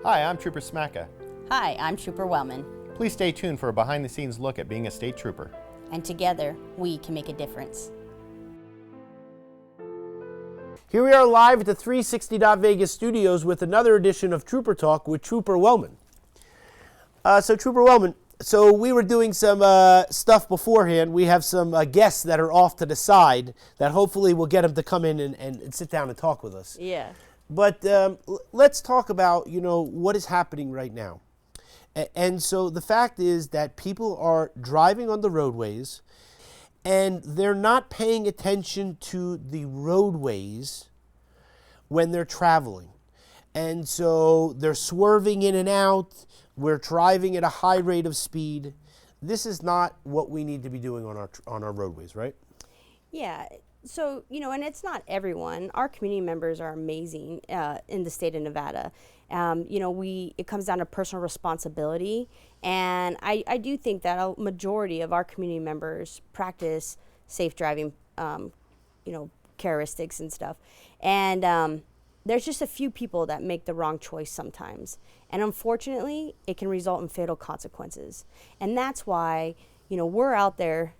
Hi, I'm Trooper Smacka. Hi, I'm Trooper Wellman, Please stay tuned for a behind-the-scenes look at being a state trooper. and together we can make a difference. Here we are live at the 360 Vegas studios with another edition of Trooper Talk with Trooper Wellman. Trooper Wellman, so we were doing some stuff beforehand. We have some guests that are off to the side that hopefully we'll get them to come in and sit down and talk with us. Yeah. But let's talk about, what is happening right now. And so the fact is that people are driving on the roadways and they're not paying attention to the roadways when they're traveling. And so they're swerving in and out. We're driving at a high rate of speed. This is not what we need to be doing on our roadways, right? Yeah. So, and it's not everyone. Our community members are amazing in the state of Nevada. It comes down to personal responsibility. And I do think that a majority of our community members practice safe driving, characteristics and stuff. And there's just a few people that make the wrong choice sometimes. And unfortunately, it can result in fatal consequences. And that's why, we're out there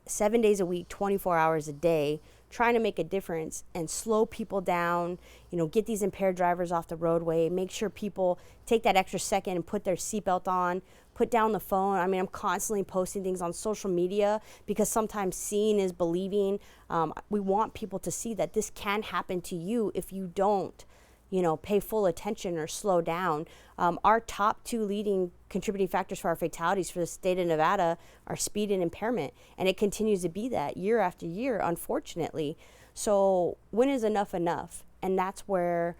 7 days a week, 24 hours a day, trying to make a difference and slow people down, get these impaired drivers off the roadway, make sure people take that extra second and put their seatbelt on, put down the phone. I'm constantly posting things on social media because sometimes seeing is believing. We want people to see that this can happen to you if you don't, pay full attention or slow down. Our top two leading contributing factors for our fatalities for the state of Nevada are speed and impairment, and it continues to be that year after year, unfortunately. So when is enough enough? And that's where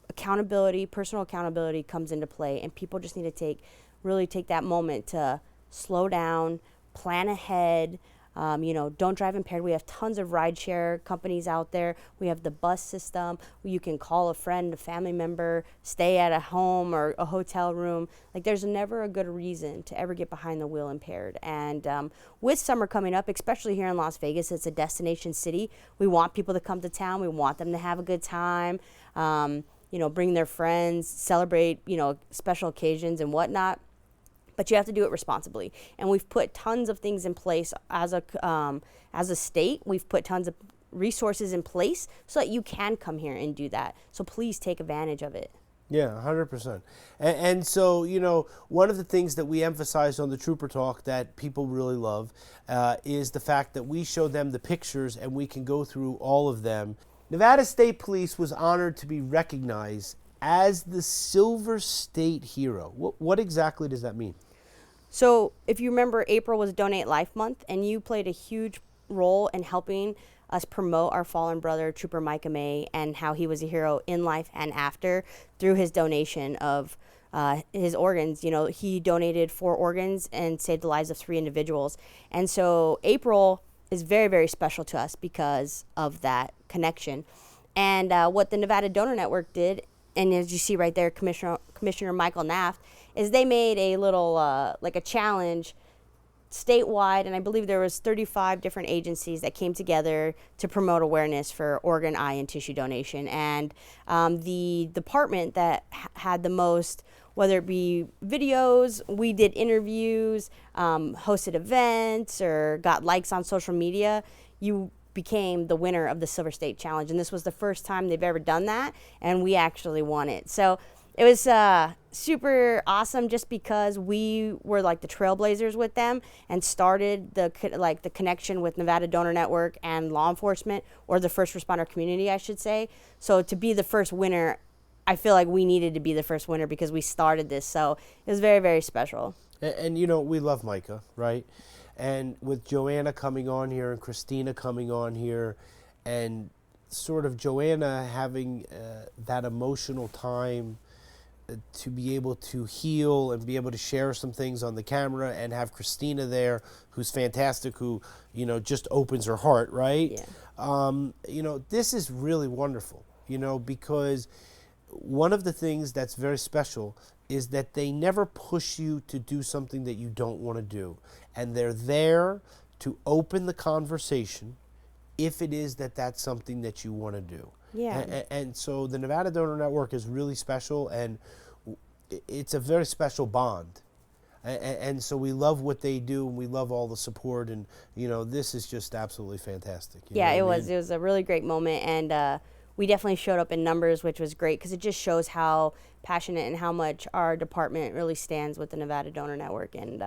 accountability, personal accountability comes into play, and people just need to really take that moment to slow down, plan ahead. Don't drive impaired. We have tons of rideshare companies out there. We have the bus system where you can call a friend, a family member, stay at a home or a hotel room. Like, there's never a good reason to ever get behind the wheel impaired. And with summer coming up, especially here in Las Vegas, it's a destination city. We want people to come to town. We want them to have a good time, bring their friends, celebrate, special occasions and whatnot. But you have to do it responsibly. And we've put tons of things in place as a state. We've put tons of resources in place so that you can come here and do that. So please take advantage of it. Yeah, 100%. And so, one of the things that we emphasize on the Trooper Talk that people really love is the fact that we show them the pictures and we can go through all of them. Nevada State Police was honored to be recognized as the Silver State Hero. What exactly does that mean? So if you remember, April was Donate Life Month, and you played a huge role in helping us promote our fallen brother, Trooper Micah May, and how he was a hero in life and after through his donation of his organs. He donated 4 organs and saved the lives of 3 individuals. And so April is very, very special to us because of that connection. And what the Nevada Donor Network did, and as you see right there, Commissioner Michael Naft, is they made a little, like a challenge statewide, and I believe there was 35 different agencies that came together to promote awareness for organ, eye, and tissue donation. And the department that had the most, whether it be videos, we did interviews, hosted events, or got likes on social media, you became the winner of the Silver State Challenge. And this was the first time they've ever done that, and we actually won it. So it was super awesome just because we were like the trailblazers with them and started the connection with Nevada Donor Network and law enforcement, or the first responder community, I should say. So to be the first winner, I feel like we needed to be the first winner because we started this. So it was very, very special. And we love Micah, right? And with Joanna coming on here and Christina coming on here, and sort of Joanna having that emotional time to be able to heal and be able to share some things on the camera, and have Christina there, who's fantastic, who, just opens her heart, right? Yeah. This is really wonderful, because one of the things that's very special is that they never push you to do something that you don't want to do. And they're there to open the conversation if it is that that's something that you want to do. Yeah. And so the Nevada Donor Network is really special, and it's a very special bond. And so we love what they do, and we love all the support, and this is just absolutely fantastic. You Yeah, know it what I was. mean? It was a really great moment, and we definitely showed up in numbers, which was great because it just shows how passionate and how much our department really stands with the Nevada Donor Network, and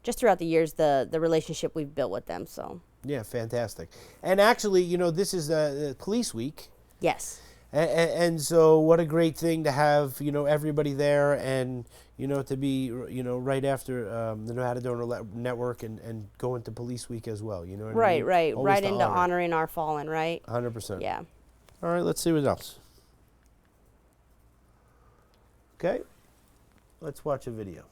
just throughout the years, the relationship we've built with them. So Yeah, fantastic. And actually, this is Police Week. yes, And so what a great thing to have, everybody there, and, to be, right after the Nevada Donor Network and go into Police Week as well, you know what I mean? right, Always right to into honor. honoring our fallen, right? 100%. Yeah. All right, let's see what else. Okay, let's watch a video.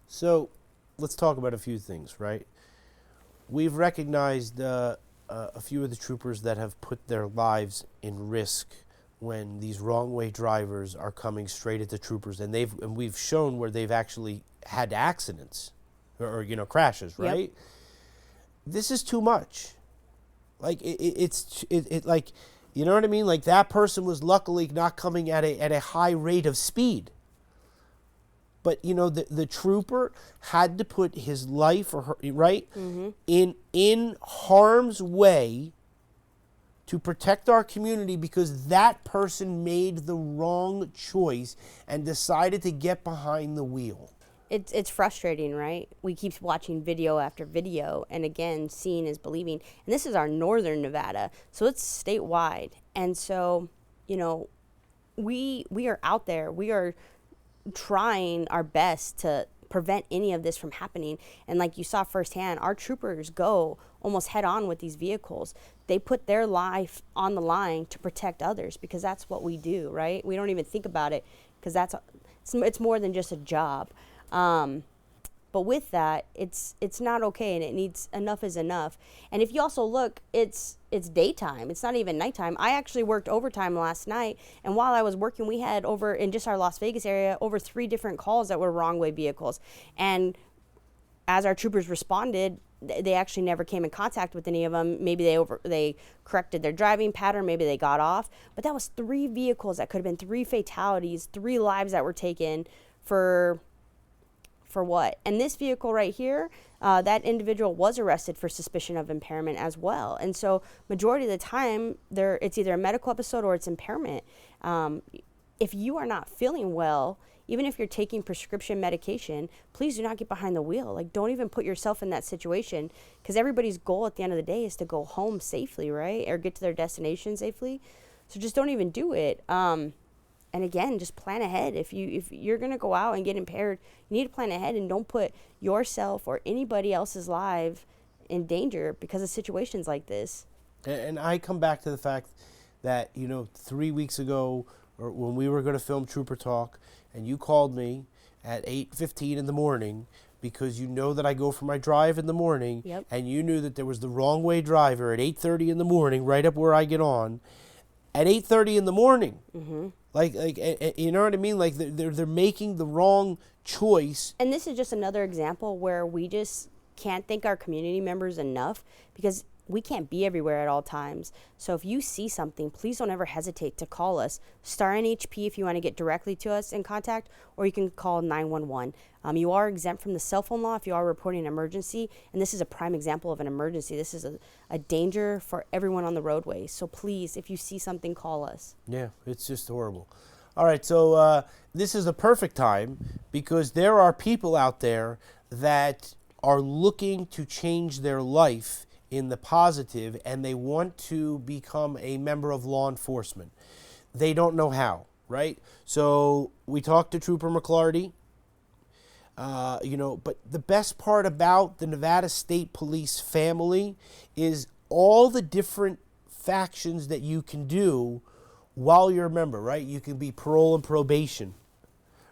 So let's talk about a few things, right? We've recognized a few of the troopers that have put their lives in risk when these wrong way drivers are coming straight at the troopers, and we've shown where they've actually had accidents or crashes, Yep. right? This is too much. Like it's like, you know what I mean? Like that person was luckily not coming at a high rate of speed. But the trooper had to put his life or her right in harm's way to protect our community because that person made the wrong choice and decided to get behind the wheel. It's frustrating, right? We keep watching video after video, and again, seeing is believing. And this is our northern Nevada, so it's statewide. And so, we are out there. We are trying our best to prevent any of this from happening. And like you saw firsthand, our troopers go almost head on with these vehicles. They put their life on the line to protect others because that's what we do, right? We don't even think about it because it's more than just a job. But with that, it's not okay, and it needs enough is enough. And if you also look, it's daytime. It's not even nighttime. I actually worked overtime last night, and while I was working, we had over in just our Las Vegas area over 3 different calls that were wrong way vehicles. And as our troopers responded, they actually never came in contact with any of them. Maybe they corrected their driving pattern. Maybe they got off. But that was 3 vehicles that could have been 3 fatalities, 3 lives that were taken for what? And this vehicle right here, that individual was arrested for suspicion of impairment as well. And so majority of the time, it's either a medical episode or it's impairment. If you are not feeling well, even if you're taking prescription medication, please do not get behind the wheel. Like, don't even put yourself in that situation, because everybody's goal at the end of the day is to go home safely, right? Or get to their destination safely. So just don't even do it. And again, just plan ahead. If you're going to go out and get impaired, you need to plan ahead and don't put yourself or anybody else's life in danger because of situations like this. And I come back to the fact that, 3 weeks ago, or when we were going to film Trooper Talk, and you called me at 8:15 in the morning because you know that I go for my drive in the morning, Yep. and you knew that there was the wrong way driver at 8:30 in the morning, right up where I get on, at 8:30 in the morning. Mm-hmm. Like, you know what I mean? Like they're making the wrong choice. And this is just another example where we just can't thank our community members enough, because we can't be everywhere at all times. So if you see something, please don't ever hesitate to call us. Star NHP if you want to get directly to us in contact, or you can call 911. You are exempt from the cell phone law if you are reporting an emergency, and this is a prime example of an emergency. This is a danger for everyone on the roadway. So please, if you see something, call us. Yeah, it's just horrible. All right, so this is a perfect time because there are people out there that are looking to change their life in the positive, and they want to become a member of law enforcement. They don't know how, right? So we talked to Trooper McClarty, but the best part about the Nevada State Police family is all the different factions that you can do while you're a member, right? You can be parole and probation,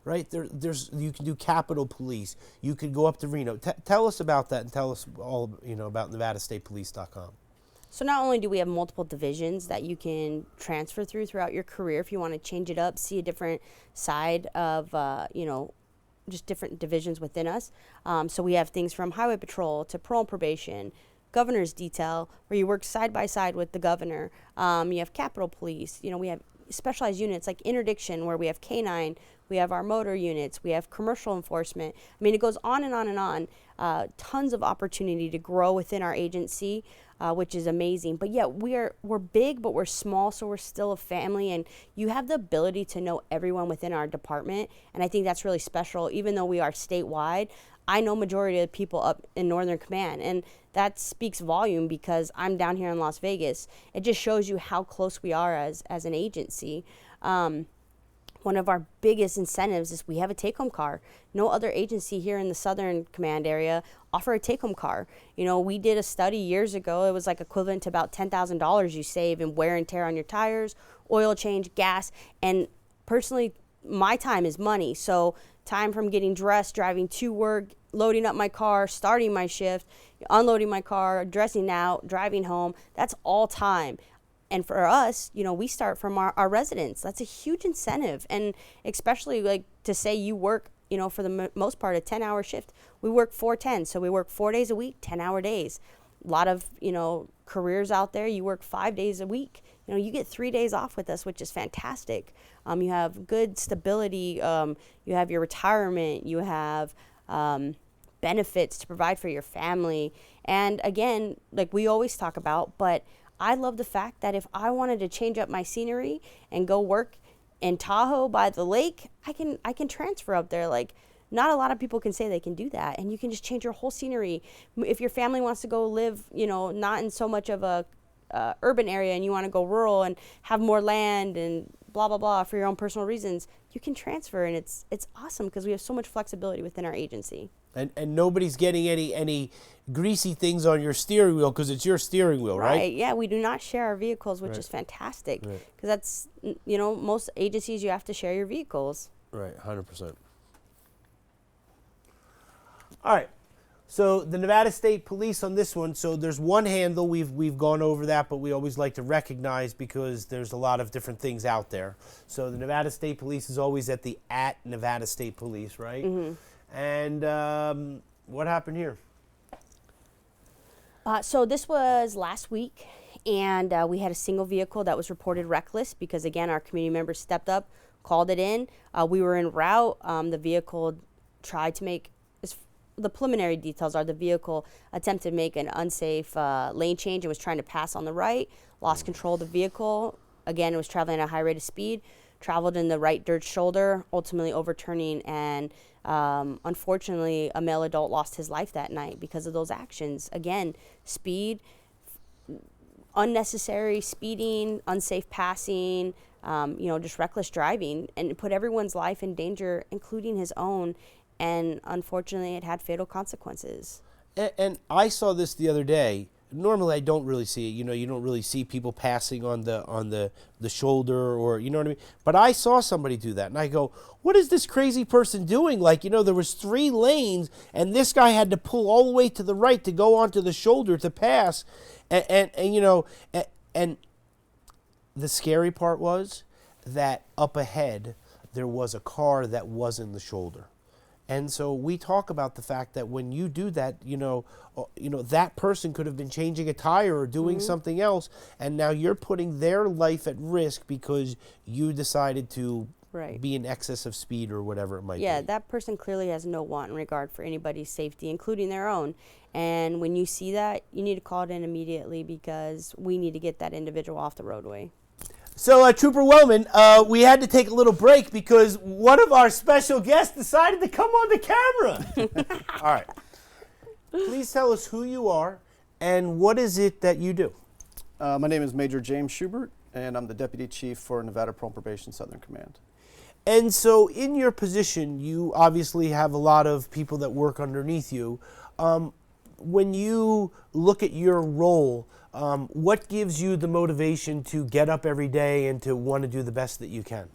right? You can do Capitol Police. You could go up to Reno. Tell us about that, and tell us all about NevadaStatePolice.com. So not only do we have multiple divisions that you can transfer throughout your career if you want to change it up, see a different side of, just different divisions within us. So we have things from highway patrol to parole and probation, governor's detail, where you work side by side with the governor. You have Capitol Police. We have specialized units like interdiction, where we have canine. We have our motor units. We have commercial enforcement. I mean, it goes on and on and on. Tons of opportunity to grow within our agency, which is amazing. But yeah, we're big, but we're small, so we're still a family. And you have the ability to know everyone within our department, and I think that's really special. Even though we are statewide, I know majority of the people up in Northern Command, and that speaks volume because I'm down here in Las Vegas. It just shows you how close we are as an agency. One of our biggest incentives is we have a take-home car. No other agency here in the Southern Command area offer a take-home car. We did a study years ago. It was like equivalent to about $10,000 you save in wear and tear on your tires, oil change, gas, and personally, my time is money. So time from getting dressed, driving to work, loading up my car, starting my shift, unloading my car, dressing out, driving home, that's all time. And for us, we start from our residents. That's a huge incentive. And especially like to say you work, for the most part, a 10-hour shift. We work 4/10, so we work 4 days a week, 10-hour days. A lot of, careers out there, you work 5 days a week. You get 3 days off with us, which is fantastic. You have good stability. You have your retirement. You have benefits to provide for your family. And again, like we always talk about, but I love the fact that if I wanted to change up my scenery and go work in Tahoe by the lake, I can transfer up there. Like, not a lot of people can say they can do that, and you can just change your whole scenery. If your family wants to go live, not in so much of a urban area, and you want to go rural and have more land and blah blah blah for your own personal reasons, you can transfer, and it's awesome because we have so much flexibility within our agency. And nobody's getting any greasy things on your steering wheel because it's your steering wheel, right? Yeah, we do not share our vehicles, which is fantastic because that's, most agencies you have to share your vehicles. Right, 100%. All right, so the Nevada State Police on this one, so there's one handle, we've gone over that, but we always like to recognize because there's a lot of different things out there. So the Nevada State Police is always at Nevada State Police, right? Mm-hmm. And what happened here? So this was last week, and we had a single vehicle that was reported reckless because, again, our community members stepped up, called it in. We were en route. The vehicle tried to make, the preliminary details are the vehicle attempted to make an unsafe lane change and was trying to pass on the right, lost control of the vehicle. Again, it was traveling at a high rate of speed, traveled in the right dirt shoulder, ultimately overturning, and unfortunately, a male adult lost his life that night because of those actions. Again, speed, unnecessary speeding, unsafe passing, just reckless driving, and it put everyone's life in danger, including his own. And unfortunately, it had fatal consequences. And I saw this the other day. Normally, I don't really see it. You don't really see people passing on the shoulder, or you know what I mean. But I saw somebody do that, and I go, "What is this crazy person doing?" Like, there was 3 lanes, and this guy had to pull all the way to the right to go onto the shoulder to pass, and the scary part was that up ahead there was a car that was in the shoulder. And so we talk about the fact that when you do that, that person could have been changing a tire or doing something else, and now you're putting their life at risk because you decided to be in excess of speed or whatever it might be. Yeah, that person clearly has no wanton regard for anybody's safety, including their own. And when you see that, you need to call it in immediately because we need to get that individual off the roadway. So, Trooper Wellman, we had to take a little break because one of our special guests decided to come on the camera. All right. Please tell us who you are and what is it that you do? My name is Major James Schubert, and I'm the Deputy Chief for Nevada Parole and Probation Southern Command. And so in your position, you obviously have a lot of people that work underneath you. When you look at your role, what gives you the motivation to get up every day and to want to do the best that you can?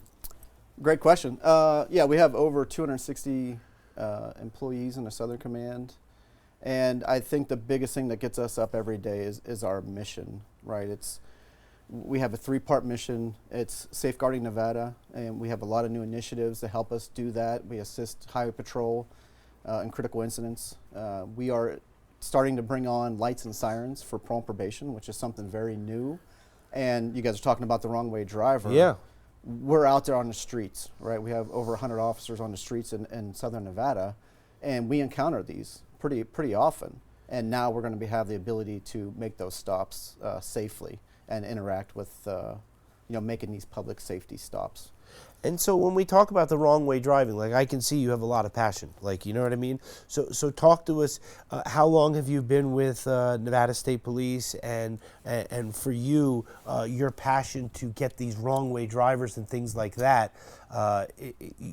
Great question. Yeah, we have over 260 employees in the Southern Command. And I think the biggest thing that gets us up every day is our mission, right? We have a 3-part mission. It's safeguarding Nevada, and we have a lot of new initiatives to help us do that. We assist Highway Patrol in critical incidents. We are starting to bring on lights and sirens for parole and probation, which is something very new. And you guys are talking about the wrong way driver. Yeah. We're out there on the streets, right? We have over 100 officers on the streets in Southern Nevada, and we encounter these pretty often. And now we're going to have the ability to make those stops safely and interact with, making these public safety stops. And so when we talk about the wrong way driving, like, I can see you have a lot of passion, like, you know what I mean? So talk to us. How long have you been with Nevada State Police, and for you, your passion to get these wrong way drivers and things like that?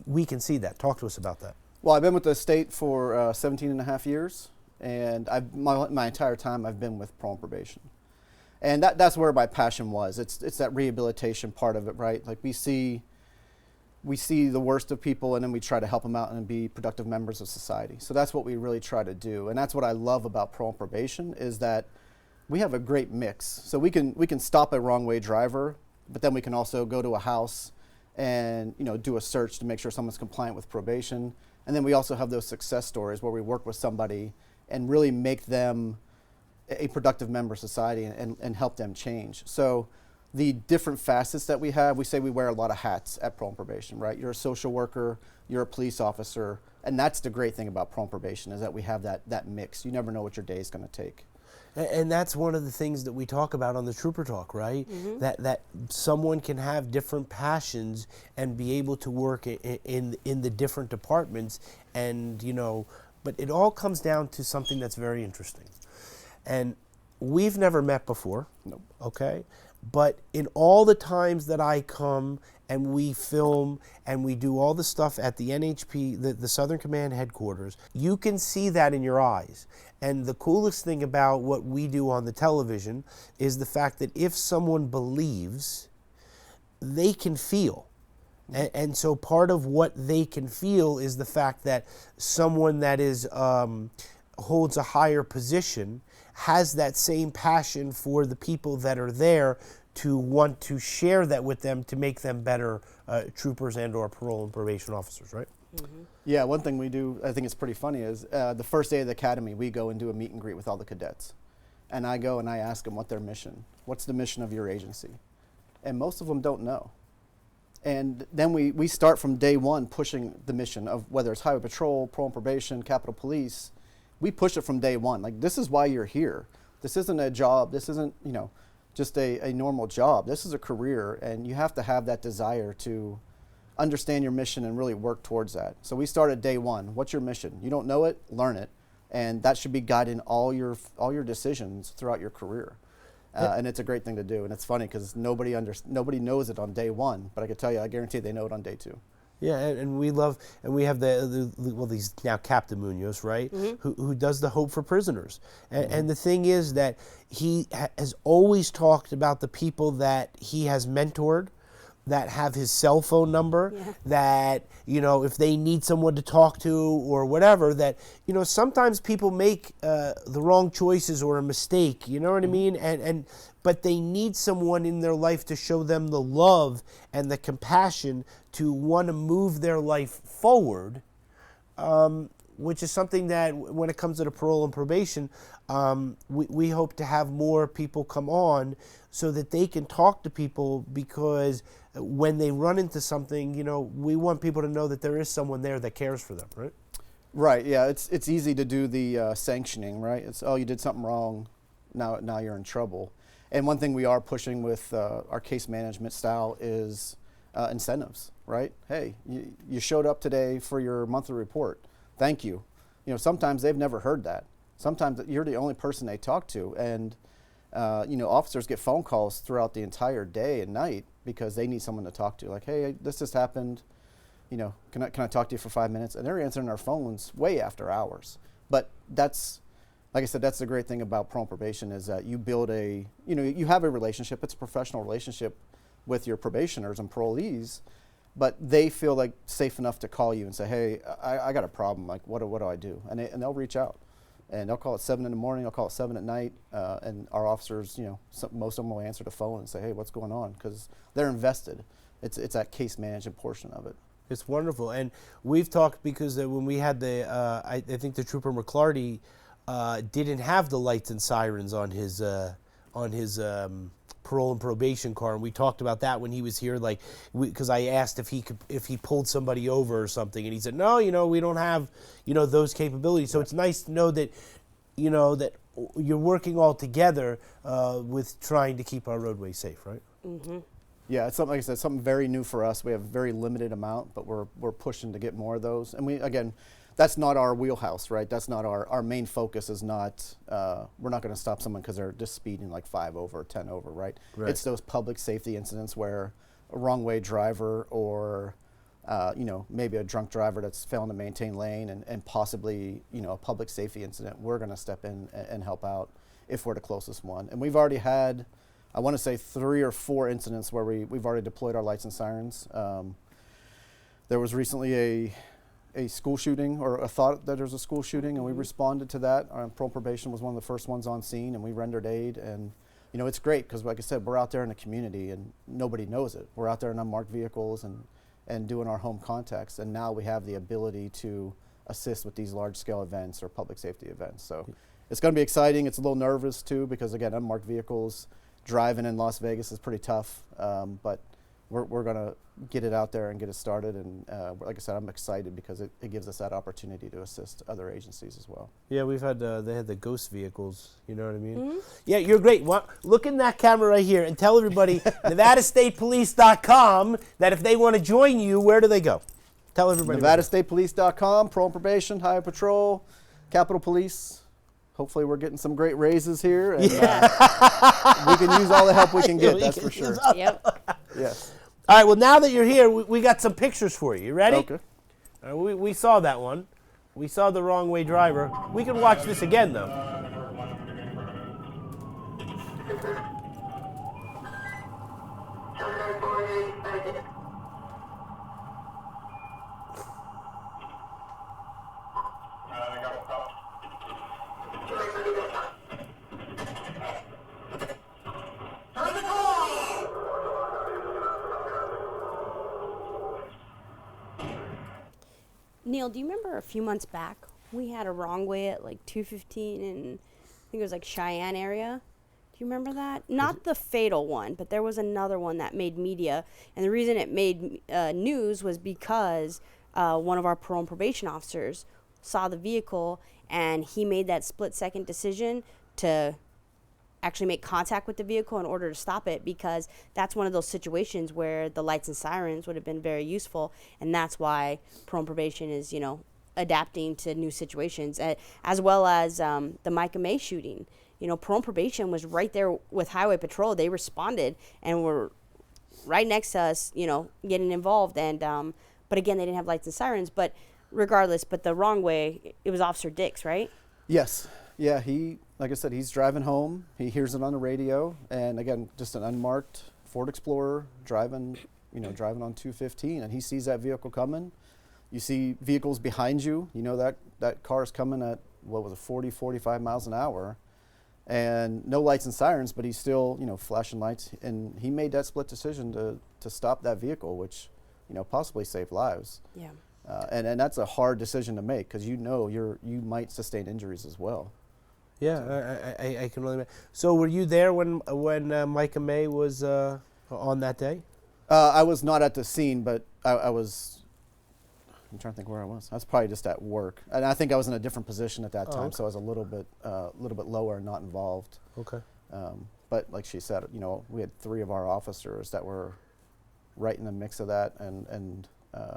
We can see that. Talk to us about that. Well, I've been with the state for 17 and a half years, and my entire time I've been with parole and probation. And that's where my passion was. It's that rehabilitation part of it, right? Like, we see the worst of people, and then we try to help them out and be productive members of society. So that's what we really try to do. And that's what I love about parole and probation, is that we have a great mix. So we can stop a wrong way driver, but then we can also go to a house and do a search to make sure someone's compliant with probation. And then we also have those success stories where we work with somebody and really make them a productive member of society and help them change. So the different facets that we have, we say we wear a lot of hats at parole and probation, right? You're a social worker, you're a police officer, and that's the great thing about parole and probation, is that we have that mix. You never know what your day is going to take. And that's one of the things that we talk about on the Trooper Talk, right? Mm-hmm. That someone can have different passions and be able to work in the different departments, and but it all comes down to something that's very interesting. And we've never met before. Nope. Okay? But in all the times that I come and we film and we do all the stuff at the NHP, the Southern Command headquarters, you can see that in your eyes. And the coolest thing about what we do on the television is the fact that if someone believes, they can feel. And so part of what they can feel is the fact that someone that is holds a higher position has that same passion for the people that are there, to want to share that with them to make them better troopers and or parole and probation officers, right? Mm-hmm. Yeah, one thing we do, I think it's pretty funny, is the first day of the academy, we go and do a meet and greet with all the cadets. And I go and I ask them what their mission, what's the mission of your agency? And most of them don't know. And then we start from day one pushing the mission of whether it's Highway Patrol, parole and probation, Capitol Police. We push it from day one. Like, this is why you're here. This isn't a job. This isn't, just a normal job. This is a career, and you have to have that desire to understand your mission and really work towards that. So we start at day one. What's your mission? You don't know it, learn it, and that should be guiding all your decisions throughout your career. And it's a great thing to do. And it's funny because nobody knows it on day one, but I can tell you, I guarantee they know it on day two. Yeah, and we love, and we have these now Captain Munoz, right, mm-hmm. who does the Hope for Prisoners. And the thing is that he has always talked about the people that he has mentored, that have his cell phone number, that, if they need someone to talk to or whatever, that, sometimes people make the wrong choices or a mistake, you know what I mean? But they need someone in their life to show them the love and the compassion to want to move their life forward, which is something that when it comes to the parole and probation, we hope to have more people come on so that they can talk to people, because when they run into something, we want people to know that there is someone there that cares for them, right? Right, yeah, it's easy to do the sanctioning, right? It's, you did something wrong, now you're in trouble. And one thing we are pushing with our case management style is incentives, right? Hey, you showed up today for your monthly report. Thank you. Sometimes they've never heard that. Sometimes you're the only person they talk to. And, officers get phone calls throughout the entire day and night because they need someone to talk to. Like, hey, this just happened. Can I talk to you for 5 minutes? And they're answering our phones way after hours. But that's, like I said, that's the great thing about parole and probation, is that you build you have a relationship. It's a professional relationship with your probationers and parolees, but they feel like safe enough to call you and say, hey, I got a problem. Like, what do I do? And they'll reach out. And they'll call at 7 in the morning. I'll call at 7 at night. And our officers, most of them will answer the phone and say, hey, what's going on? Because they're invested. It's that case management portion of it. It's wonderful. And we've talked because when we had I think the Trooper McClarty didn't have the lights and sirens on his parole and probation car, and we talked about that when he was here, like, because I asked if he pulled somebody over or something, and he said, no, we don't have, those capabilities. So it's nice to know that, that you're working all together with trying to keep our roadways safe, right? Mm-hmm. Yeah, it's something, like I said, something very new for us. We have a very limited amount, but we're pushing to get more of those. And that's not our wheelhouse, right? That's not our main focus. Is not we're not going to stop someone because they're just speeding like 5 over or 10 over, right? It's those public safety incidents where a wrong way driver or maybe a drunk driver that's failing to maintain lane and possibly a public safety incident. We're going to step in and help out if we're the closest one. And we've already had, I want to say, 3 or 4 incidents where we've already deployed our lights and sirens. There was recently a school shooting, or a thought that there was a school shooting, and we responded to that. Parole probation was one of the first ones on scene, and we rendered aid. And it's great because, like I said, we're out there in the community and nobody knows it. We're out there in unmarked vehicles and doing our home contacts, and now we have the ability to assist with these large-scale events or public safety events. So it's going to be exciting. It's a little nervous too because, again, unmarked vehicles driving in Las Vegas is pretty tough, but we're going to get it out there and get it started. And like I said, I'm excited because it gives us that opportunity to assist other agencies as well. Yeah, we've had they had the ghost vehicles. You know what I mean? Mm-hmm. Yeah, you're great. Look in that camera right here and tell everybody NevadaStatePolice.com that if they want to join you, where do they go? Tell everybody. NevadaStatePolice.com, Parole and Probation, Highway Patrol, Capitol Police. Hopefully we're getting some great raises here, and we can use all the help we can get, that's for sure. Yep. Yes. All right, well, now that you're here, we got some pictures for you. You ready? Okay. We saw that one. We saw the wrong way driver. We can watch this again, though. Neil, do you remember a few months back we had a wrong way at like 215 in, I think it was like Cheyenne area? Do you remember that? Not the fatal one, but there was another one that made media. And the reason it made news was because one of our parole and probation officers saw the vehicle and he made that split-second decision to actually make contact with the vehicle in order to stop it, because that's one of those situations where the lights and sirens would have been very useful, and that's why parole and probation is, adapting to new situations, as well as the Micah May shooting. Parole and probation was right there with Highway Patrol. They responded and were right next to us, getting involved. And but again, they didn't have lights and sirens. But regardless, but the wrong way, it was Officer Dix, right? Yes. Yeah, like I said, he's driving home. He hears it on the radio, and again, just an unmarked Ford Explorer driving on 215, and he sees that vehicle coming. You see vehicles behind you. That car is coming at 40, 45 miles an hour, and no lights and sirens, but he's still flashing lights, and he made that split decision to stop that vehicle, which possibly saved lives. Yeah. And that's a hard decision to make because you might sustain injuries as well. Yeah, I can really. So were you there when Micah May was on that day? I was not at the scene, but I was. I'm trying to think where I was. I was probably just at work, and I think I was in a different position at that time, okay. so I was a little bit lower and not involved. Okay. But like she said, we had 3 of our officers that were right in the mix of that, and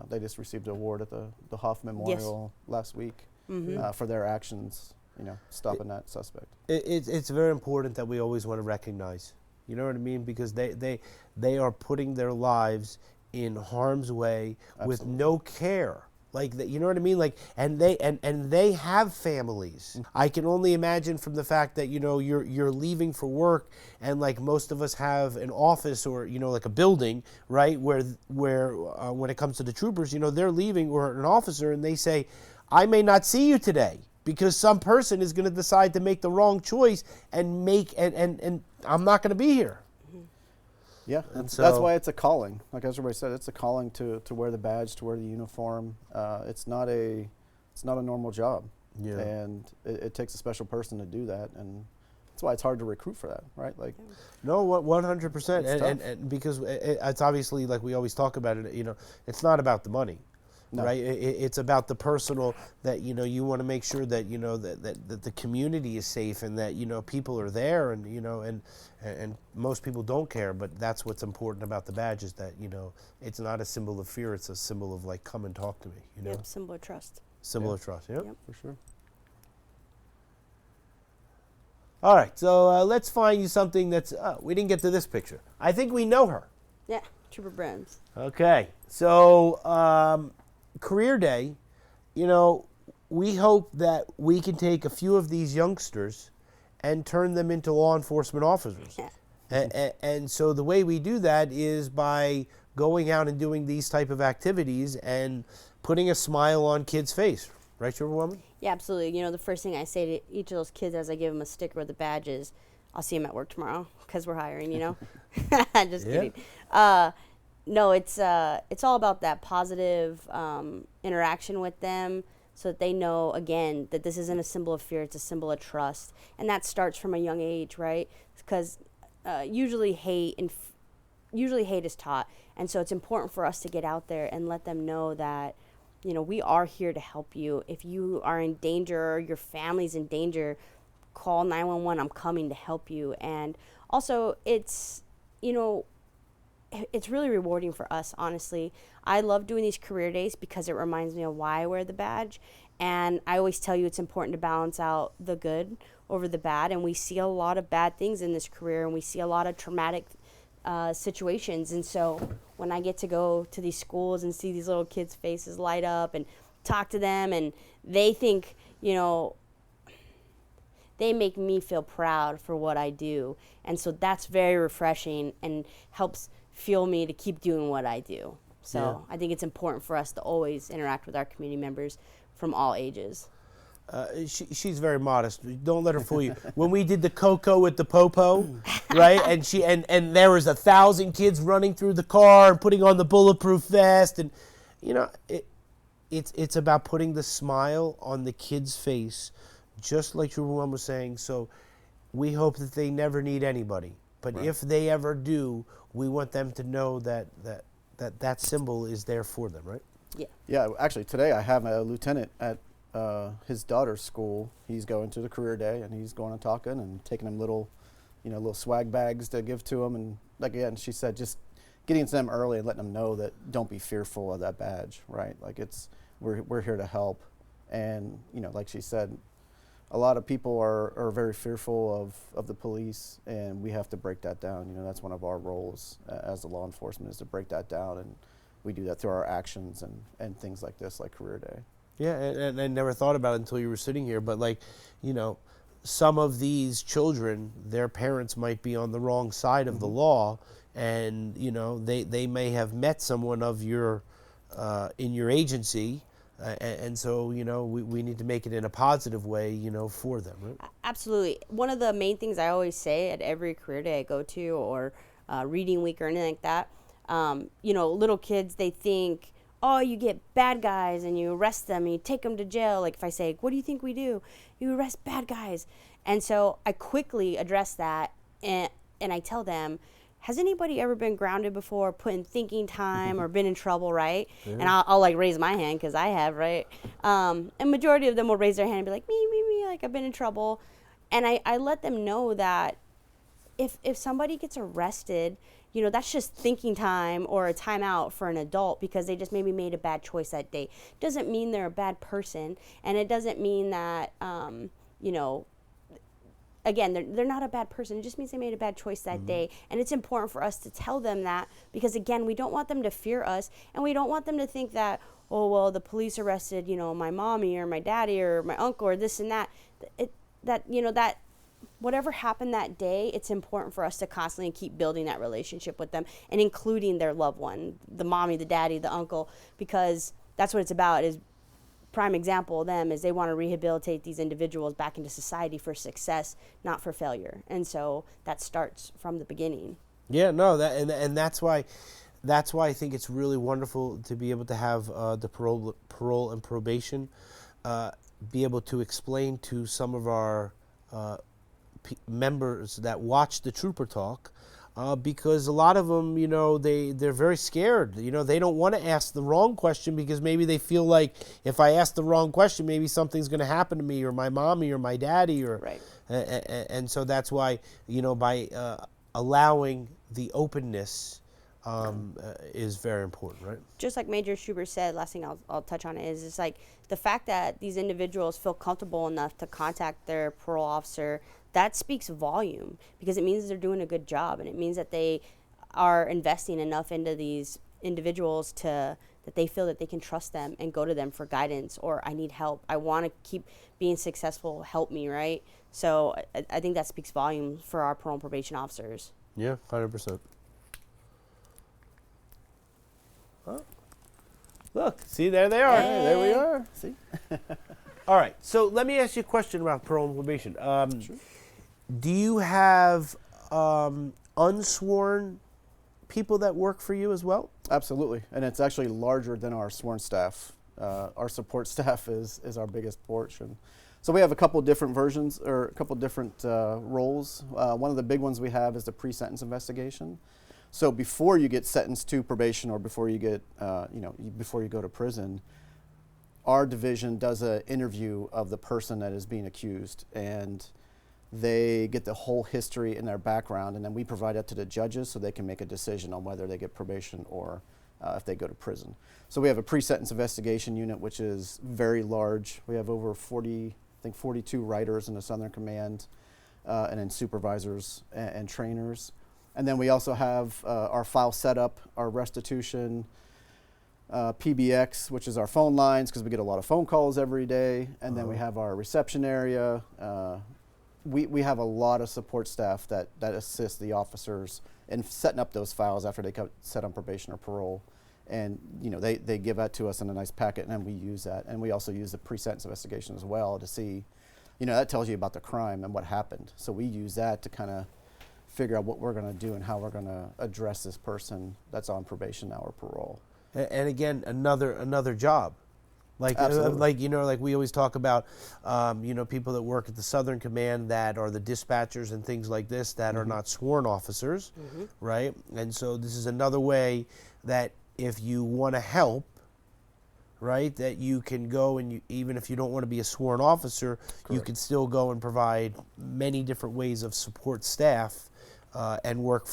they just received an award at the Hoffman Memorial last week for their actions. Stopping that suspect. It's very important that we always want to recognize. You know what I mean? Because they are putting their lives in harm's way. Absolutely. With no care. Like that, you know what I mean? Like, and they have families. I can only imagine from the fact that, you know, you're leaving for work, and like most of us have an office or, you know, like a building, right? Where when it comes to the troopers, you know, they're leaving, or an officer, and they say, I may not see you today because some person is going to decide to make the wrong choice and I'm not going to be here. Yeah, And that's so- why it's a calling. Like everybody said, it's a calling to wear the badge, to wear the uniform. It's not a normal job, Yeah. and it takes a special person to do that, and that's why it's hard to recruit for that, right? Like, No, 100%, It's tough. and because it's obviously, like we always talk about it, you know, it's not about the money, No. right? It's about the personal, that, you know, you want to make sure that, you know, that the community is safe, and that, you know, people are there, and, you know, and most people don't care, but that's what's important about the badge, is that, you know, it's not a symbol of fear, it's a symbol of like, come and talk to me, you know, Yep, symbol of trust. symbol Yeah. of trust. Yep. Yep. for sure. All right, so let's find you something that's. We didn't get to this picture. I think we know her. Yeah, Trooper Brims. Okay, so career day, you know, we hope that we can take a few of these youngsters and turn them into law enforcement officers. Yeah. And so the way we do that is by going out and doing these type of activities and putting a smile on kids' face. Right, Superwoman? Yeah, absolutely. You know, the first thing I say to each of those kids as I give them a sticker with the badge is, I'll see them at work tomorrow, because we're hiring, you know? Just Yeah. kidding. No, it's all about that positive interaction with them, so that they know, again, that this isn't a symbol of fear, it's a symbol of trust. And that starts from a young age, right? Because usually hate is taught. And so it's important for us to get out there and let them know that, you know, we are here to help you. If you are in danger or your family's in danger, call 911. I'm coming to help you. And also, it's, you know, it's really rewarding for us, honestly. I love doing these career days because it reminds me of why I wear the badge. And I always tell you it's important to balance out the good over the bad. And we see a lot of bad things in this career, and we see a lot of traumatic situations. And so when I get to go to these schools and see these little kids' faces light up and talk to them, and they think, you know, they make me feel proud for what I do. And so that's very refreshing and helps fuel me to keep doing what I do. So I think it's important for us to always interact with our community members from all ages. She's very modest. Don't let her fool you. When we did the Coco with the Popo, right? And there was 1,000 kids running through the car and putting on the bulletproof vest, and you know, it's about putting the smile on the kid's face, just like your mom was saying. So we hope that they never need anybody, but if they ever do, we want them to know that symbol is there for them, right? Yeah. Yeah, actually, today I have a lieutenant at his daughter's school. He's going to the career day, and he's going and talking and taking him little swag bags to give to him. And like, again, she said, just getting to them early and letting them know that don't be fearful of that badge, right? Like, we're here to help. And, you know, like she said, a lot of people are very fearful of the police, and we have to break that down. You know, that's one of our roles as a law enforcement, is to break that down, and we do that through our actions and things like this, like career day. Yeah, and I never thought about it until you were sitting here, but like, you know, some of these children, their parents might be on the wrong side of the law, and, you know, they may have met someone of your, in your agency, and so, you know, we need to make it in a positive way, you know, for them, right? Absolutely. One of the main things I always say at every career day I go to, or reading week or anything like that, you know, little kids, they think, oh, you get bad guys and you arrest them and you take them to jail. Like if I say, what do you think we do? You arrest bad guys. And so I quickly address that, and I tell them, has anybody ever been grounded before, put in thinking time, or been in trouble, right? Yeah. And I'll like raise my hand, because I have, right? And majority of them will raise their hand and be like, me, like I've been in trouble. And I let them know that if somebody gets arrested, you know, that's just thinking time or a timeout for an adult, because they just maybe made a bad choice that day. Doesn't mean they're a bad person, and it doesn't mean that, you know, again, they're not a bad person. It just means they made a bad choice that day. And it's important for us to tell them that because, again, we don't want them to fear us, and we don't want them to think that, oh, well, the police arrested, my mommy or my daddy or my uncle or this and that. That whatever happened that day, it's important for us to constantly keep building that relationship with them and including their loved one, the mommy, the daddy, the uncle, because that's what it's about. Is prime example of them is they want to rehabilitate these individuals back into society for success, not for failure. And so that starts from the beginning. Yeah, no, and that's why I think it's really wonderful to be able to have the parole and probation be able to explain to some of our members that watch the Trooper Talk, because a lot of them, they're very scared. They don't want to ask the wrong question because maybe they feel like if I ask the wrong question, maybe something's going to happen to me or my mommy or my daddy or. Right. And so that's why by allowing the openness is very important, right? Just like Major Schubert said, last thing I'll touch on is it's like the fact that these individuals feel comfortable enough to contact their parole officer, that speaks volume because it means they're doing a good job, and it means that they are investing enough into these individuals that they feel that they can trust them and go to them for guidance, or I need help, I want to keep being successful, help me, right? So I think that speaks volume for our parole and probation officers. Yeah, 100%. Huh? Look, see, there they are. Hey, there we are. See? All right, so let me ask you a question about parole and probation. Sure. Do you have unsworn people that work for you as well? Absolutely, and it's actually larger than our sworn staff. Our support staff is our biggest portion. So we have a couple different versions or a couple different roles. One of the big ones we have is the pre-sentence investigation. So before you get sentenced to probation or before you get, before you go to prison, our division does an interview of the person that is being accused, and they get the whole history and their background, and then we provide that to the judges so they can make a decision on whether they get probation or if they go to prison. So we have a pre-sentence investigation unit, which is very large. We have over 42 writers in the Southern Command, and then supervisors and trainers. And then we also have our file setup, our restitution, PBX, which is our phone lines, because we get a lot of phone calls every day. And then we have our reception area. We have a lot of support staff that assist the officers in setting up those files after they get set on probation or parole. And they give that to us in a nice packet, and then we use that. And we also use the pre-sentence investigation as well to see, that tells you about the crime and what happened. So we use that to kind of figure out what we're going to do and how we're going to address this person that's on probation now or parole. And again, another job. Like we always talk about, people that work at the Southern Command that are the dispatchers and things like this that are not sworn officers, right? And so this is another way that if you want to help, right, that you can go and even if you don't want to be a sworn officer, you can still go and provide many different ways of support staff and work,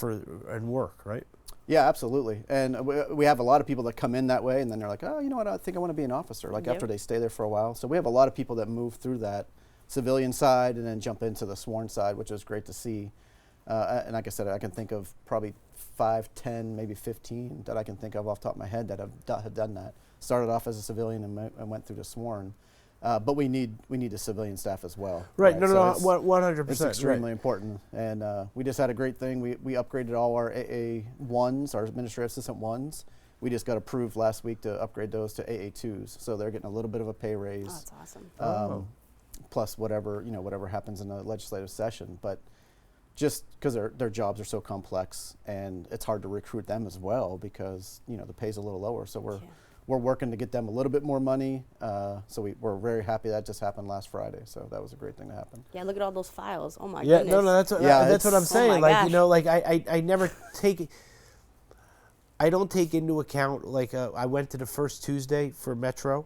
right? Yeah, absolutely. And we have a lot of people that come in that way, and then they're like, oh, you know what, I think I want to be an officer, after they stay there for a while. So we have a lot of people that move through that civilian side and then jump into the sworn side, which is great to see. And like I said, I can think of probably 5, 10, maybe 15 that I can think of off the top of my head that have done that. Started off as a civilian and went through to sworn. But we need the civilian staff as well. Right, no, 100%. It's extremely important. And we just had a great thing. We upgraded all our AA1s, our administrative assistant 1s. We just got approved last week to upgrade those to AA2s. So they're getting a little bit of a pay raise. Oh, that's awesome. Plus whatever happens in the legislative session. But just because their jobs are so complex, and it's hard to recruit them as well because, the pay's a little lower. So we're working to get them a little bit more money. So we're very happy that just happened last Friday. So that was a great thing to happen. Yeah, look at all those files. Oh my yeah, goodness. that's what I'm saying. Oh my gosh. I never take. I don't take into account I went to the first Tuesday for Metro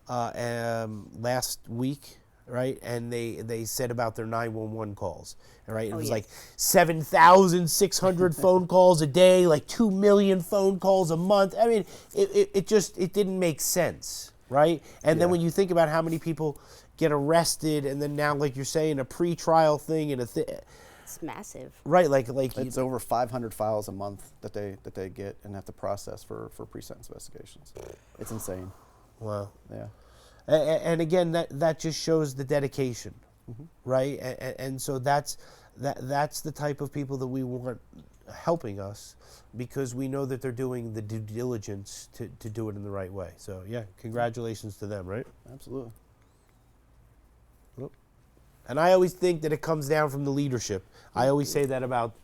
last week. Right, and they said about their 911 calls, right? It was like 7,600 phone calls a day, like 2 million phone calls a month. I mean, it didn't make sense. right? And then Yeah. when you think about how many people get arrested, and then now, like you're saying, a pre-trial thing and It's massive. right, like It's over 500 files a month that they get and have to process for pre-sentence investigations. It's insane. wow. Yeah. And again, that just shows the dedication, right? And so that's the type of people that we want helping us, because we know that they're doing the due diligence to do it in the right way. So yeah, congratulations to them, right? Absolutely. And I always think that it comes down from the leadership. I always say that about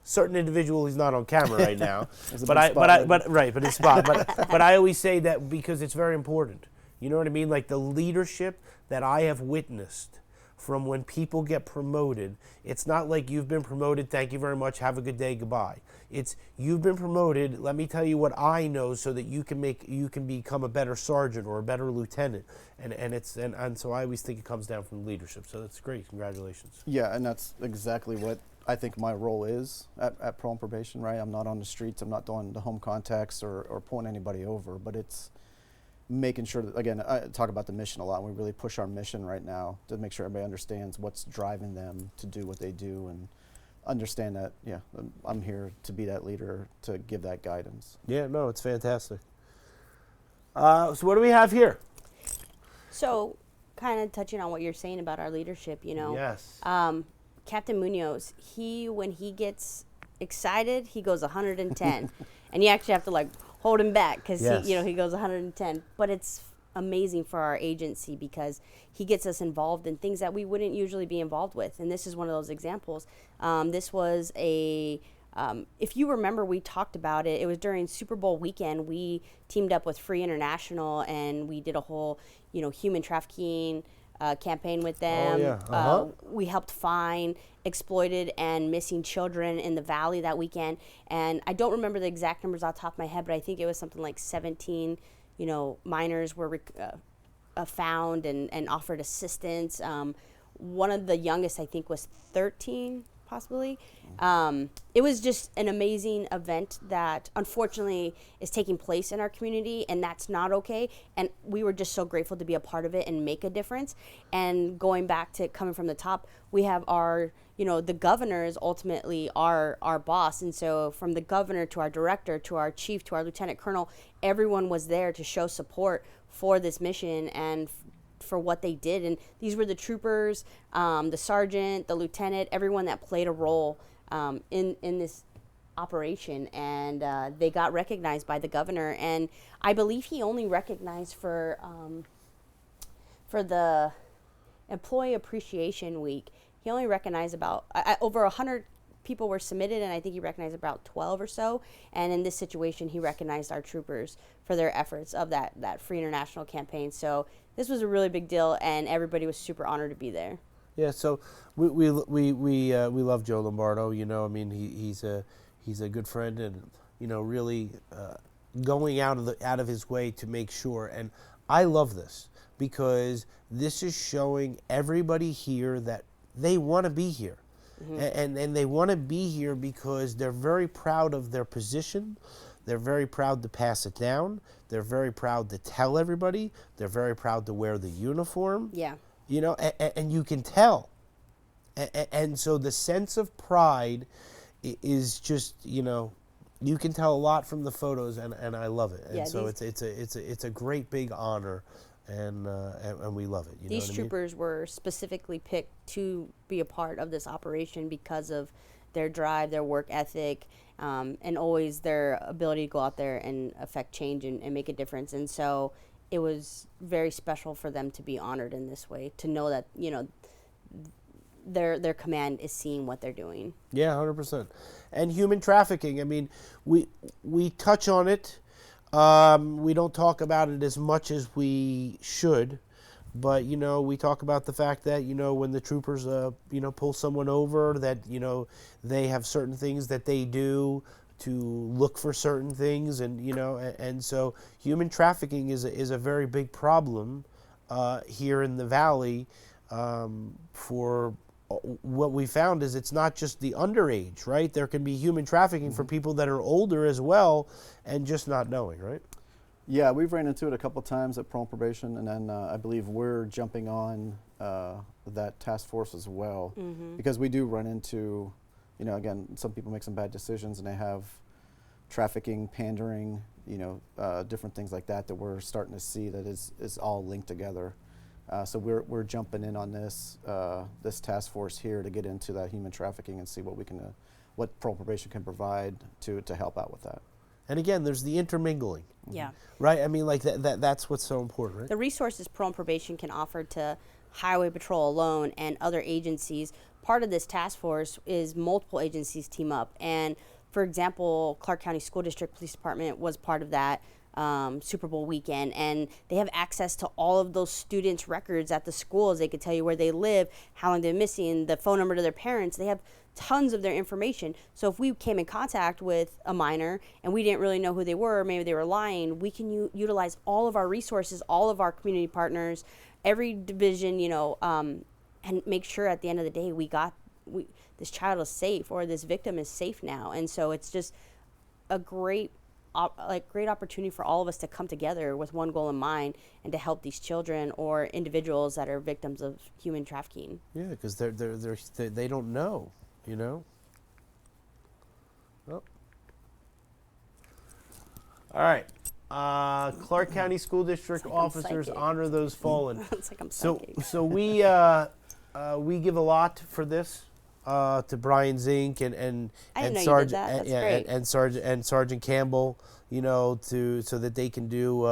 certain individual who's not on camera right now, There's a but big I spot but I right but right, but his spot. But I always say that because it's very important. You know what I mean? Like the leadership that I have witnessed from when people get promoted, it's not like you've been promoted, thank you very much, have a good day, goodbye. It's you've been promoted, let me tell you what I know so that you can become a better sergeant or a better lieutenant. And so I always think it comes down from leadership. So that's great. Congratulations. Yeah, and that's exactly what I think my role is at parole and probation, right? I'm not on the streets, I'm not doing the home contacts or pulling anybody over, but it's making sure that, again, I talk about the mission a lot, and we really push our mission right now to make sure everybody understands what's driving them to do what they do, and understand that, yeah, I'm here to be that leader, to give that guidance. Yeah, no, it's fantastic. So what do we have here? So, kind of touching on what you're saying about our leadership, you know. Yes. Captain Munoz, when he gets excited, he goes 110, and you actually have to like hold him back because Yes. he goes 110. But it's amazing for our agency because he gets us involved in things that we wouldn't usually be involved with, and this is one of those examples. This was if you remember, we talked about it. It was during Super Bowl weekend. We teamed up with Free International, and we did a whole, human trafficking campaign with them. yeah. Uh-huh. We helped find exploited and missing children in the valley that weekend. And I don't remember the exact numbers off the top of my head, but I think it was something like 17, minors were found and offered assistance. One of the youngest, I think, was 13, possibly. It was just an amazing event that unfortunately is taking place in our community, and that's not okay. And we were just so grateful to be a part of it and make a difference. And going back to coming from the top, we have our, the governor is ultimately our boss. And so from the governor to our director to our chief to our lieutenant colonel, everyone was there to show support for this mission and for what they did. And these were the troopers, the sergeant, the lieutenant, everyone that played a role in this operation, and they got recognized by the governor. And I believe he only recognized for the Employee Appreciation Week, he only recognized about over 100 people were submitted, and I think he recognized about 12 or so. And in this situation, he recognized our troopers for their efforts of that Free International campaign. So this was a really big deal, and everybody was super honored to be there. Yeah, so we love Joe Lombardo. I mean, he's a good friend, and really going out of his way to make sure. And I love this because this is showing everybody here that they want to be here, and they want to be here because they're very proud of their position. They're very proud to pass it down. They're very proud to tell everybody. They're very proud to wear the uniform. Yeah. And you can tell. And so the sense of pride is just, you can tell a lot from the photos, and I love it. And Yeah, so it's a great big honor, and we love it. These troopers were specifically picked to be a part of this operation because of their drive, their work ethic, and always their ability to go out there and affect change and make a difference. And so it was very special for them to be honored in this way, to know that, their command is seeing what they're doing. Yeah, 100%. And human trafficking, I mean, we touch on it. We don't talk about it as much as we should. But, we talk about the fact that, when the troopers, pull someone over, that, they have certain things that they do to look for certain things. And, and so human trafficking is a very big problem here in the Valley. For what we found is it's not just the underage, right? There can be human trafficking for people that are older as well and just not knowing, right? Yeah, we've ran into it a couple times at parole and probation, and then I believe we're jumping on that task force as well, because we do run into, you know, again, some people make some bad decisions and they have trafficking, pandering, you know, different things like that that we're starting to see that is all linked together. So we're jumping in on this this task force here to get into that human trafficking and see what we can, what parole and probation can provide to help out with that. And again, there's the intermingling, Yeah. right? I mean, like that's what's so important, right? The resources parole and probation can offer to Highway Patrol alone and other agencies. Part of this task force is multiple agencies team up. And for example, Clark County School District Police Department was part of that Super Bowl weekend, and they have access to all of those students' records at the schools. They could tell you where they live, how long they're missing, the phone number to their parents. They have tons of their information. So if we came in contact with a minor and we didn't really know who they were, maybe they were lying, we can utilize all of our resources, all of our community partners, every division, you know, and make sure at the end of the day this child is safe, or this victim is safe now. And so it's just a great opportunity for all of us to come together with one goal in mind and to help these children or individuals that are victims of human trafficking. Yeah, because they don't know, you know. Oh. All right. Clark County School District like I'm officers psychic. honor those fallen. It's like I'm So psychic. so we give a lot for this to Brian Zink and I didn't know you did Sergeant that. That's yeah, great. and Sergeant Campbell, you know, so that they can do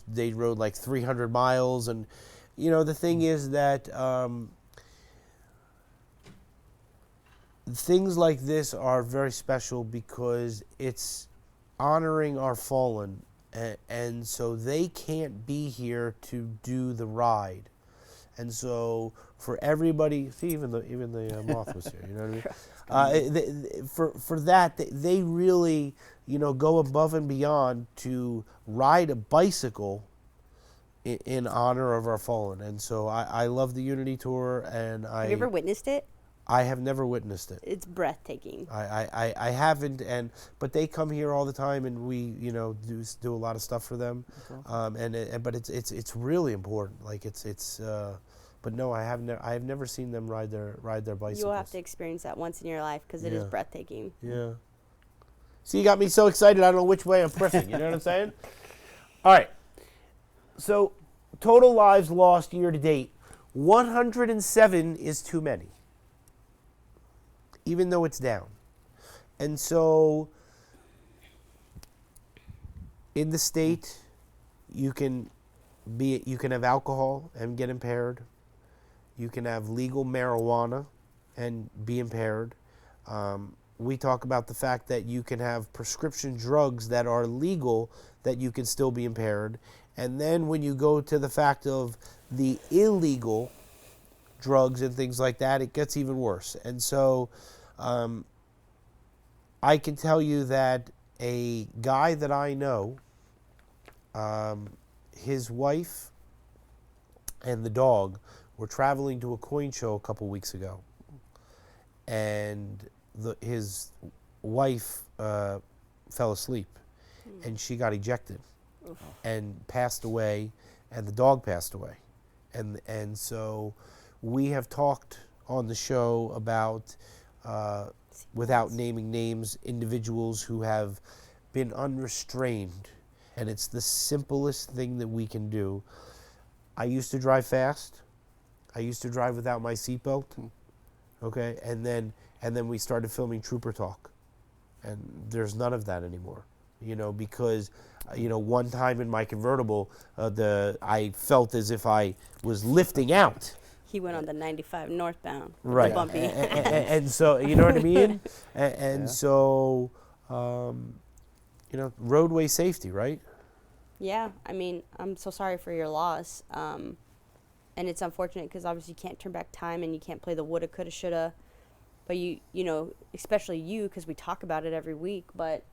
they rode like 300 miles. And you know, the thing is that things like this are very special because it's honoring our fallen, and so they can't be here to do the ride. And so for everybody, see, even the moth was here. You know what I mean? For that, they really, you know, go above and beyond to ride a bicycle in honor of our fallen. And so I love the Unity Tour, and Have you ever witnessed it? I have never witnessed it. It's breathtaking. I haven't, but they come here all the time, and we, you know, do a lot of stuff for them. But it's really important. Like but no, I have never seen them ride their bicycles. You'll have to experience that once in your life because it is Yeah. breathtaking. Yeah. See, you got me so excited. I don't know which way I'm pressing. You know what I'm saying? All right. So, total lives lost year to date, 107 is too many, even though it's down. And so, in the state, you can have alcohol and get impaired. You can have legal marijuana and be impaired. We talk about the fact that you can have prescription drugs that are legal that you can still be impaired. And then when you go to the fact of the illegal drugs and things like that, it gets even worse. And so I can tell you that a guy that I know, his wife and the dog were traveling to a coin show a couple weeks ago, and his wife fell asleep, and she got ejected and passed away, and the dog passed away. And so we have talked on the show about, without naming names, individuals who have been unrestrained, and it's the simplest thing that we can do. I used to drive fast. I used to drive without my seatbelt. Okay, and then we started filming Trooper Talk, and there's none of that anymore. You know, because one time in my convertible, I felt as if I was lifting out. He went on the 95 northbound. Right. Bumpy. And so, you know what I mean? And so, roadway safety, right? Yeah, I mean, I'm so sorry for your loss. And it's unfortunate because obviously you can't turn back time and you can't play the woulda, coulda, shoulda. But you know, especially you, because we talk about it every week, but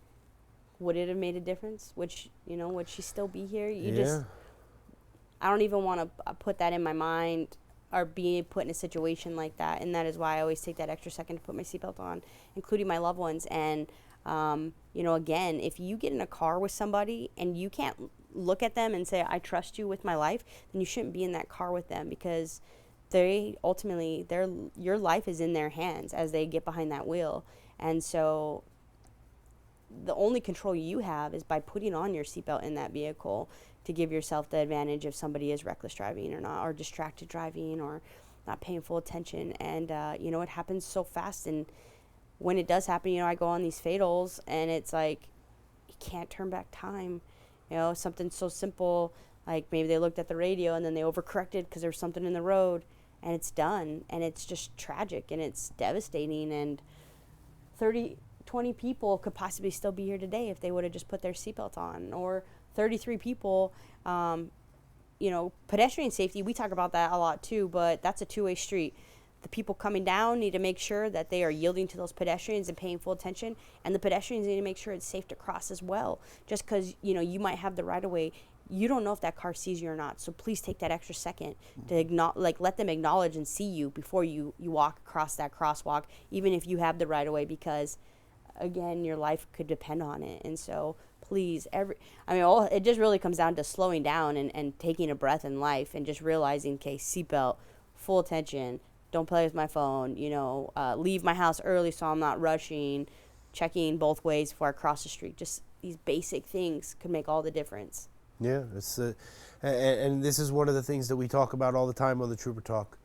would it have made a difference? Would she still be here? I don't even want to put that in my mind or be put in a situation like that. And that is why I always take that extra second to put my seatbelt on, including my loved ones. And, again, if you get in a car with somebody and you can't look at them and say, I trust you with my life, then you shouldn't be in that car with them, because they ultimately, your life is in their hands as they get behind that wheel. And so the only control you have is by putting on your seatbelt in that vehicle to give yourself the advantage if somebody is reckless driving or not, or distracted driving, or not paying full attention. And, it happens so fast. And when it does happen, I go on these fatals, and it's like, you can't turn back time. Something so simple, like maybe they looked at the radio and then they overcorrected because there was something in the road, and it's done. And it's just tragic, and it's devastating. And 20 people could possibly still be here today if they would have just put their seatbelt on. Or 33 people, pedestrian safety, we talk about that a lot too, but that's a two-way street. The people coming down need to make sure that they are yielding to those pedestrians and paying full attention, and the pedestrians need to make sure it's safe to cross as well. Just because, you might have the right of way, you don't know if that car sees you or not. So please take that extra second to let them acknowledge and see you before you walk across that crosswalk, even if you have the right of way, because again, your life could depend on it. And so please, it just really comes down to slowing down and taking a breath in life, and just realizing, okay, seatbelt, full attention, don't play with my phone, leave my house early so I'm not rushing, checking both ways before I cross the street. Just these basic things could make all the difference. Yeah, it's and this is one of the things that we talk about all the time on the Trooper Talk,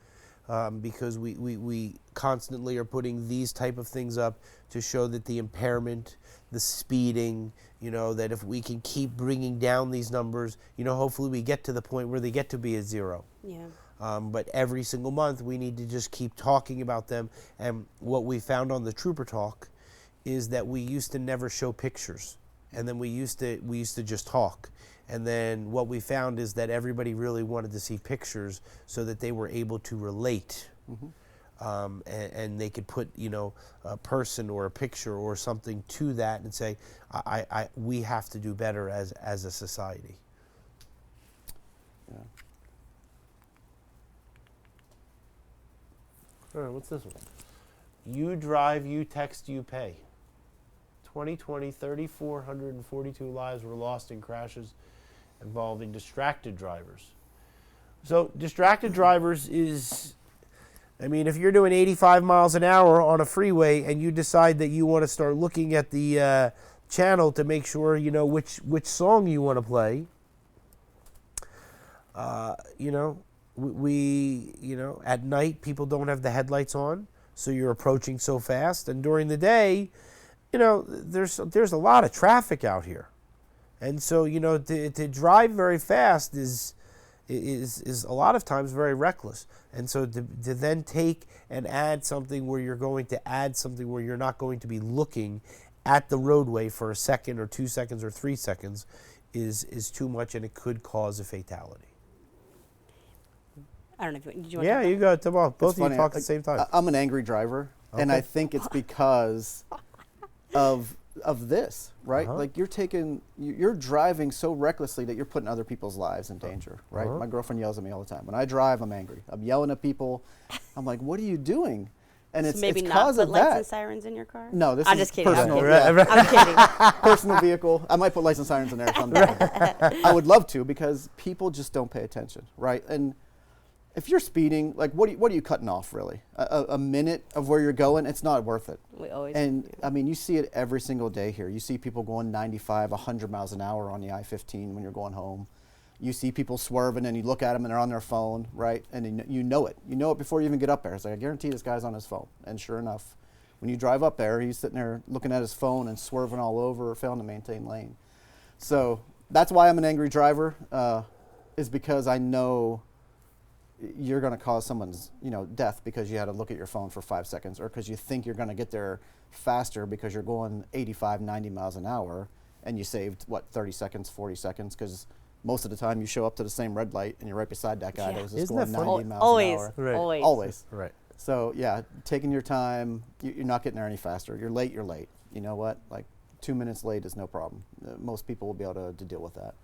because we constantly are putting these type of things up to show that the impairment, the speeding, that if we can keep bringing down these numbers, hopefully we get to the point where they get to be a zero. Yeah. But every single month we need to just keep talking about them. And what we found on the Trooper Talk is that we used to never show pictures, and then we used to just talk. And then what we found is that everybody really wanted to see pictures so that they were able to relate. Mm-hmm. And they could put, a person or a picture or something to that and say, we have to do better as a society. Yeah. All right, what's this one? You drive, you text, you pay. 2020, 3,442 lives were lost in crashes involving distracted drivers. So distracted drivers is, if you're doing 85 miles an hour on a freeway and you decide that you want to start looking at the channel to make sure which song you want to play, at night people don't have the headlights on, so you're approaching so fast, and during the day, there's a lot of traffic out here, and so to drive very fast is a lot of times very reckless. And so to then take and add something where you're going to add something where you're not going to be looking at the roadway for a second or 2 seconds or 3 seconds is too much, and it could cause a fatality. I don't know if you want Yeah, to you go. Both of you funny, talk at the same time. I'm an angry driver, and I think it's because of this, right? Uh-huh. Like you're driving so recklessly that you're putting other people's lives in danger, right? Uh-huh. My girlfriend yells at me all the time. When I drive, I'm angry. I'm yelling at people. I'm like, what are you doing? And so it's maybe it's not cause put of lights that. and sirens in your car? No, this I'm is just kidding. personal. I'm kidding. Yeah. I'm kidding. Personal vehicle. I might put lights and sirens in there someday. I would love to, because people just don't pay attention, right? And if you're speeding, like what are you cutting off really? A minute of where you're going, it's not worth it. We always And you see it every single day here. You see people going 95, 100 miles an hour on the I-15 when you're going home. You see people swerving, and you look at them and they're on their phone, right? And you know it. You know it before you even get up there. It's like, I guarantee this guy's on his phone. And sure enough, when you drive up there, he's sitting there looking at his phone and swerving all over, failing to maintain lane. So that's why I'm an angry driver, is because I know you're going to cause someone's death because you had to look at your phone for 5 seconds, or because you think you're going to get there faster because you're going 85, 90 miles an hour, and you saved 30 seconds, 40 seconds, because most of the time you show up to the same red light and you're right beside that guy that was just Isn't going that funny? 90 miles always, an hour. Right. Always. Right. So yeah, taking your time, you're not getting there any faster. You're late, you're late. You know what? Like 2 minutes late is no problem. Most people will be able to deal with that.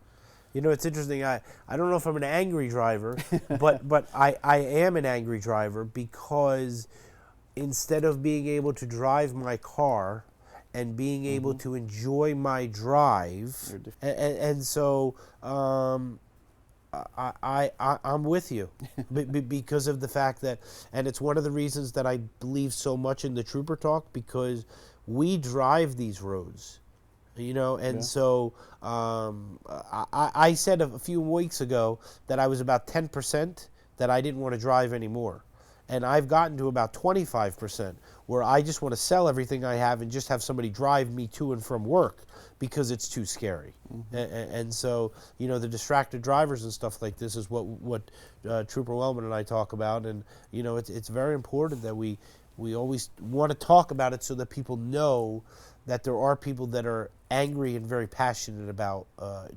It's interesting. I don't know if I'm an angry driver, but I am an angry driver because instead of being able to drive my car and being able to enjoy my drive. And so I'm with you because of the fact that, and it's one of the reasons that I believe so much in the Trooper Talk, because we drive these roads, you know, and so I said a few weeks ago that I was about 10% that I didn't want to drive anymore. And I've gotten to about 25% where I just want to sell everything I have and just have somebody drive me to and from work because it's too scary. And so, you know, the distracted drivers and stuff like this is what Trooper Wellman and I talk about. And, you know, it's very important that we always want to talk about it so that people know that there are people that are angry and very passionate about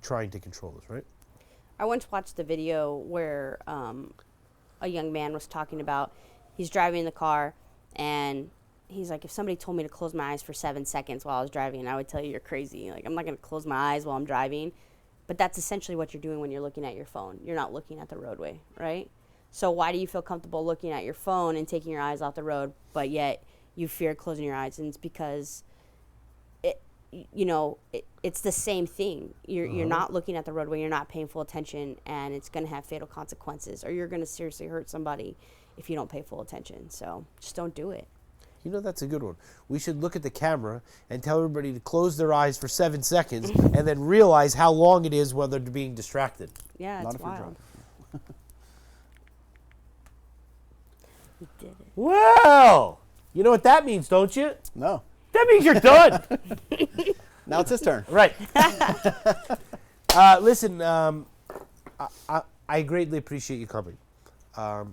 trying to control this, right? I once watched the video where a young man was talking about, he's driving the car and he's like, if somebody told me to close my eyes for 7 seconds while I was driving, I would tell you you're crazy. Like, I'm not going to close my eyes while I'm driving. But that's essentially what you're doing when you're looking at your phone. You're not looking at the roadway, right? So why do you feel comfortable looking at your phone and taking your eyes off the road, but yet you fear closing your eyes? And it's because it's the same thing. You're not looking at the roadway, you're not paying full attention, and it's going to have fatal consequences, or you're going to seriously hurt somebody if you don't pay full attention. So just don't do it. You know, that's a good one. We should look at the camera and tell everybody to close their eyes for 7 seconds and then realize how long it is while they're being distracted. Yeah, Not it's if you're wild. drunk. You did it. Well, you know what that means, don't you? No. That means you're done. Now it's his turn. Right. Listen, I greatly appreciate you coming.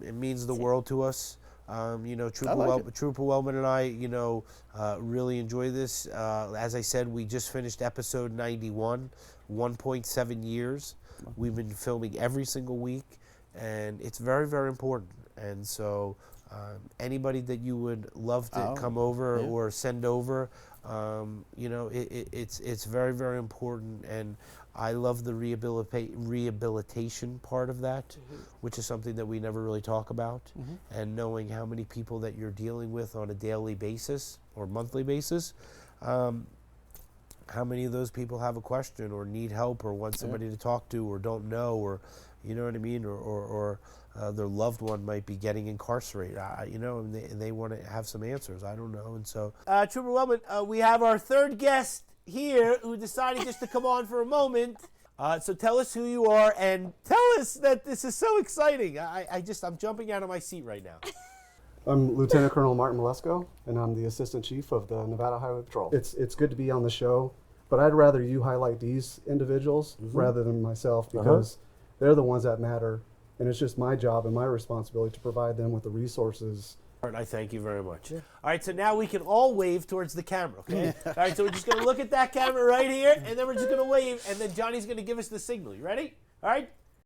It means the world to us. You know, Trooper Wellman and I, you know, really enjoy this. As I said, we just finished episode 91, 1.7 years. We've been filming every single week, and it's very, very important. And so anybody that you would love to come over or send over, you know, it's very, very important. And I love the rehabilitation part of that, which is something that we never really talk about. And knowing how many people that you're dealing with on a daily basis or monthly basis, how many of those people have a question or need help or want somebody to talk to or don't know, or, you know what I mean, or their loved one might be getting incarcerated, you know, and they want to have some answers. I don't know. And so, Trooper Wellman, we have our third guest here who decided just to come on for a moment. So tell us who you are and tell us that this is so exciting. I'm jumping out of my seat right now. I'm Lieutenant Colonel Martin Malesko, and I'm the Assistant Chief of the Nevada Highway Patrol. It's good to be on the show, but I'd rather you highlight these individuals rather than myself, because they're the ones that matter, and it's just my job and my responsibility to provide them with the resources. All right, I thank you very much. All right, so now we can all wave towards the camera, okay? All right, so we're just going to look at that camera right here, and then we're just going to wave, and then Johnny's going to give us the signal. You ready? All right?